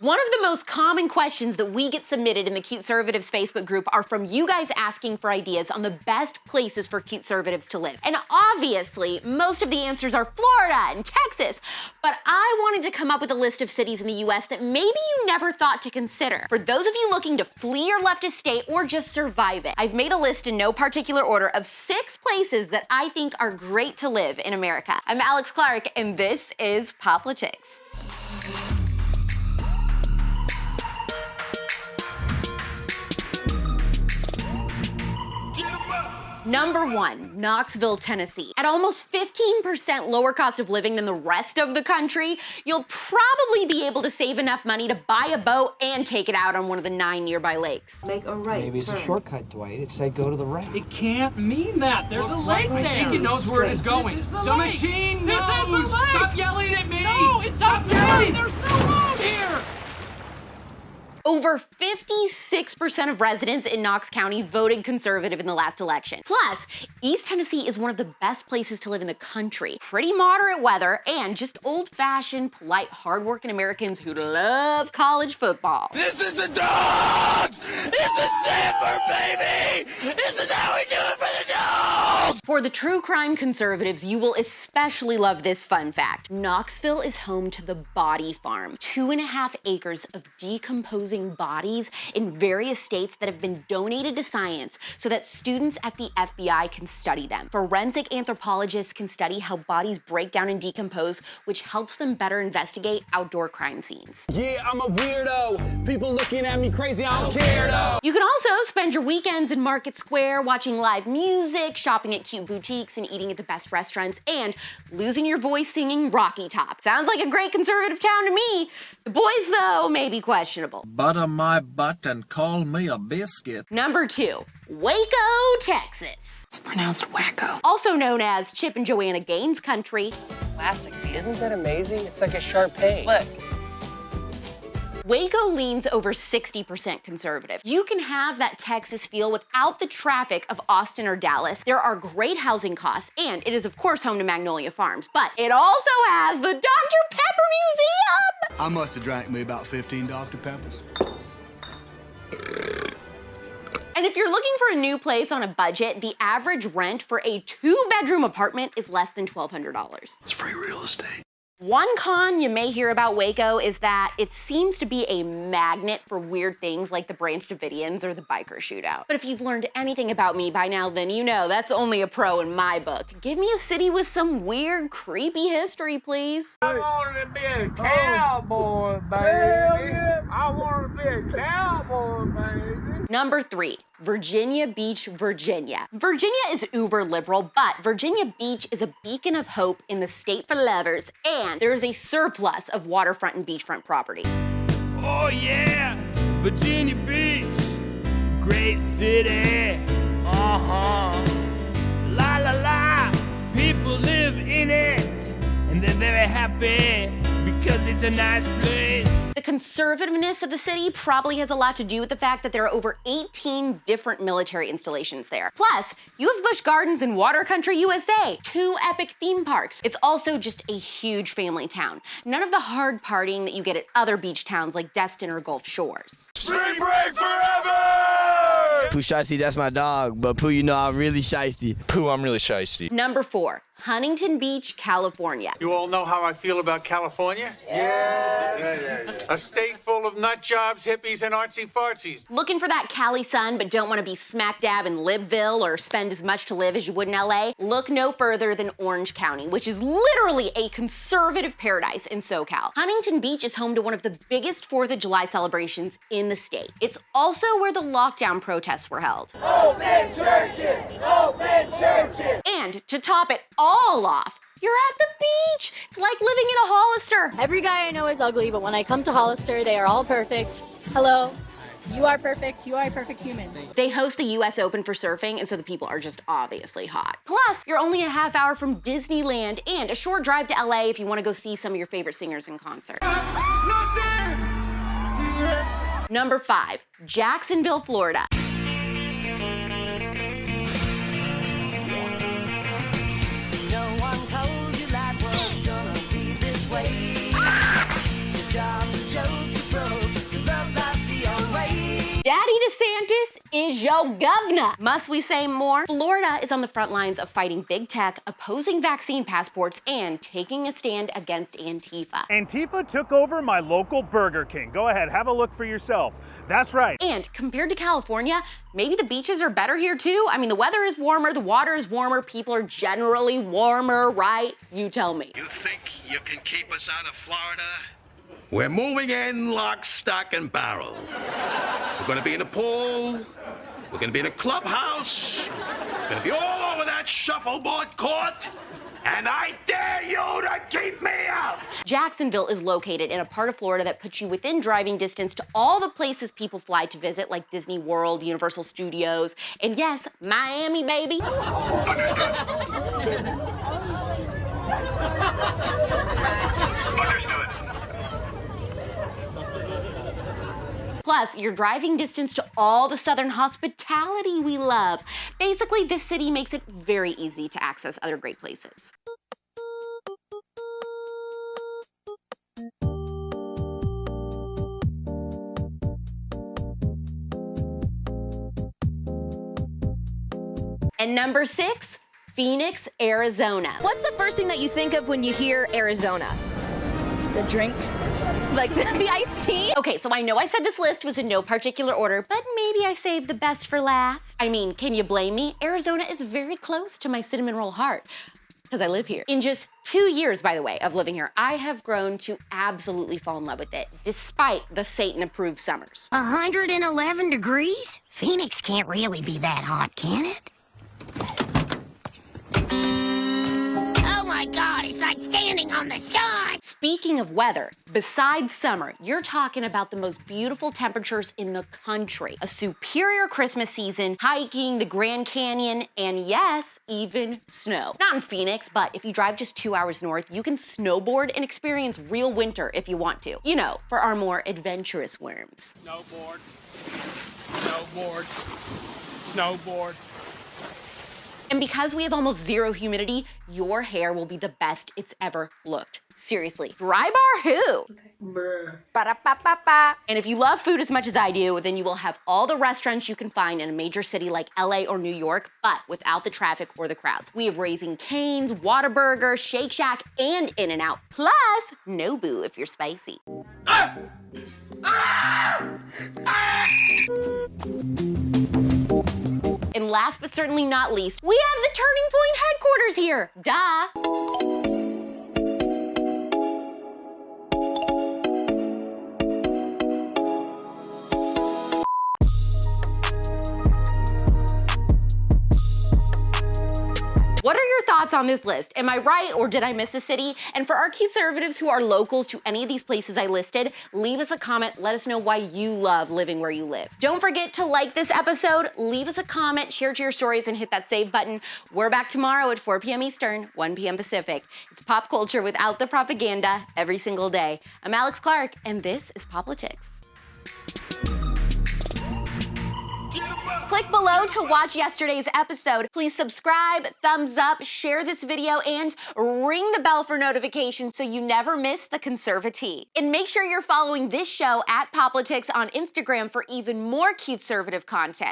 One of the most common questions that we get submitted in the CUTEservatives Facebook group are from you guys asking for ideas on the best places for CUTEservatives to live. And obviously, most of the answers are Florida and Texas, but I wanted to come up with a list of cities in the US that maybe you never thought to consider. For those of you looking to flee your leftist state or just survive it, I've made a list in no particular order of 6 places that I think are great to live in America. I'm AlexClark, and this is POPlitics. Number 1, Knoxville, Tennessee. At almost 15% lower cost of living than the rest of the country, you'll probably be able to save enough money to buy a boat and take it out on one of the 9 nearby lakes. Make a right Maybe it's turn. a shortcut, Dwight. It said go to the right. It can't mean that. There's a lake there. I think it knows where it is going. This is the the lake. machine This knows. is the lake. Stop yelling at me. No, it's Stop not yelling. There's no road here. Over 56% of residents in Knox County voted conservative in the last election. Plus, East Tennessee is one of the best places to live in the country. Pretty moderate weather and just old-fashioned, polite, hardworking Americans who love college football. This is the dogs! It's the Sanford, baby! This is how we do it for the dogs! For the true crime conservatives, you will especially love this fun fact. Knoxville is home to the Body Farm, 2.5 acres of decomposing bodies in various states that have been donated to science so that students at the FBI can study them. Forensic anthropologists can study how bodies break down and decompose, which helps them better investigate outdoor crime scenes. Yeah, I'm a weirdo. People looking at me crazy, I don't care though. You can also spend your weekends in Market Square watching live music, shopping at cute boutiques, and eating at the best restaurants, and losing your voice singing Rocky Top. Sounds like a great conservative town to me. The boys, though, may be questionable. Butter my butt and call me a biscuit. Number 2, Waco, Texas. It's pronounced Waco. Also known as Chip and Joanna Gaines country. Plastic. Isn't that amazing? It's like a Sharpay. Look. Waco leans over 60% conservative. You can have that Texas feel without the traffic of Austin or Dallas. There are great housing costs, and it is of course home to Magnolia Farms, but it also has the Dr. Pepper Museum! I must have drank me about 15 Dr. Peppers. And if you're looking for a new place on a budget, the average rent for a 2-bedroom apartment is less than $1,200. It's free real estate. One con you may hear about Waco is that it seems to be a magnet for weird things like the Branch Davidians or the biker shootout. But if you've learned anything about me by now, then you know that's only a pro in my book. Give me a city with some weird, creepy history, please. I wanted to be a cowboy, baby. I wanted to be a cowboy, baby. Number 3, Virginia Beach, Virginia. Virginia is uber liberal, but Virginia Beach is a beacon of hope in the state for lovers, and there is a surplus of waterfront and beachfront property. Oh yeah, Virginia Beach, great city. La la la, people live in it, and they're very happy because it's a nice place. The conservativeness of the city probably has a lot to do with the fact that there are over 18 different military installations there. Plus, you have Busch Gardens and Water Country USA, 2 epic theme parks. It's also just a huge family town. None of the hard partying that you get at other beach towns like Destin or Gulf Shores. Spring break forever! Pooh Shiesty, that's my dog, but Pooh, you know I'm really shiesty. Pooh, I'm really shiesty. Number 4, Huntington Beach, California. You all know how I feel about California? Yeah. A state full of nut jobs, hippies, and artsy-fartsies. Looking for that Cali sun but don't want to be smack dab in Libville or spend as much to live as you would in LA? Look no further than Orange County, which is literally a conservative paradise in SoCal. Huntington Beach is home to one of the biggest 4th of July celebrations in the state. It's also where the lockdown protests were held. Open churches! Open churches! And to top it all off, you're at the beach. It's like living in a Hollister. Every guy I know is ugly, but when I come to Hollister, they are all perfect. Hello. You are perfect. You are a perfect human. They host the US Open for surfing, and so the people are just obviously hot. Plus, you're only a half hour from Disneyland and a short drive to LA if you want to go see some of your favorite singers in concert. Number 5, Jacksonville, Florida. No one told you life was gonna be this way. Your job's a joke, you broke. Daddy DeSantis is your governor. Must we say more? Florida is on the front lines of fighting big tech, opposing vaccine passports, and taking a stand against Antifa. Antifa took over my local Burger King. Go ahead, have a look for yourself. That's right. And compared to California, maybe the beaches are better here too. I mean, the weather is warmer, the water is warmer, people are generally warmer, right? You tell me. You think you can keep us out of Florida? We're moving in lock, stock, and barrel. We're gonna be in a pool. We're gonna be in a clubhouse. We're gonna be all over that shuffleboard court. And I dare you to keep me out! Jacksonville is located in a part of Florida that puts you within driving distance to all the places people fly to visit, like Disney World, Universal Studios, and yes, Miami, baby. Plus, you're driving distance to all the Southern hospitality we love. Basically, this city makes it very easy to access other great places. And number 6, Phoenix, Arizona. What's the first thing that you think of when you hear Arizona? The drink. Like the iced tea? Okay, so I know I said this list was in no particular order, but maybe I saved the best for last. I mean, can you blame me? Arizona is very close to my cinnamon roll heart, because I live here. In just 2 years, by the way, of living here, I have grown to absolutely fall in love with it, despite the Satan-approved summers. 111 degrees? Phoenix can't really be that hot, can it? Oh my God, it's like standing on the sun! Speaking of weather, besides summer, you're talking about the most beautiful temperatures in the country. A superior Christmas season, hiking, the Grand Canyon, and yes, even snow. Not in Phoenix, but if you drive just 2 hours north, you can snowboard and experience real winter if you want to. You know, for our more adventurous worms. Snowboard. Snowboard. Snowboard. And because we have almost zero humidity, your hair will be the best it's ever looked. Seriously, dry bar who? Okay. Bruh. Ba-da-ba-ba-ba. And if you love food as much as I do, then you will have all the restaurants you can find in a major city like LA or New York, but without the traffic or the crowds. We have Raising Cane's, Whataburger, Shake Shack, and In-N-Out. Plus, Nobu if you're spicy. And last but certainly not least, we have the Turning Point headquarters here. Duh. What are your thoughts on this list? Am I right or did I miss a city? And for our CUTEservatives who are locals to any of these places I listed, leave us a comment, let us know why you love living where you live. Don't forget to like this episode, leave us a comment, share it to your stories, and hit that save button. We're back tomorrow at 4 p.m. Eastern, 1 p.m. Pacific. It's pop culture without the propaganda every single day. I'm AlexClark, and this is POPlitics. Click below to watch yesterday's episode. Please subscribe, thumbs up, share this video, and ring the bell for notifications so you never miss the conservative. And make sure you're following this show at POPlitics on Instagram for even more CUTEservative content.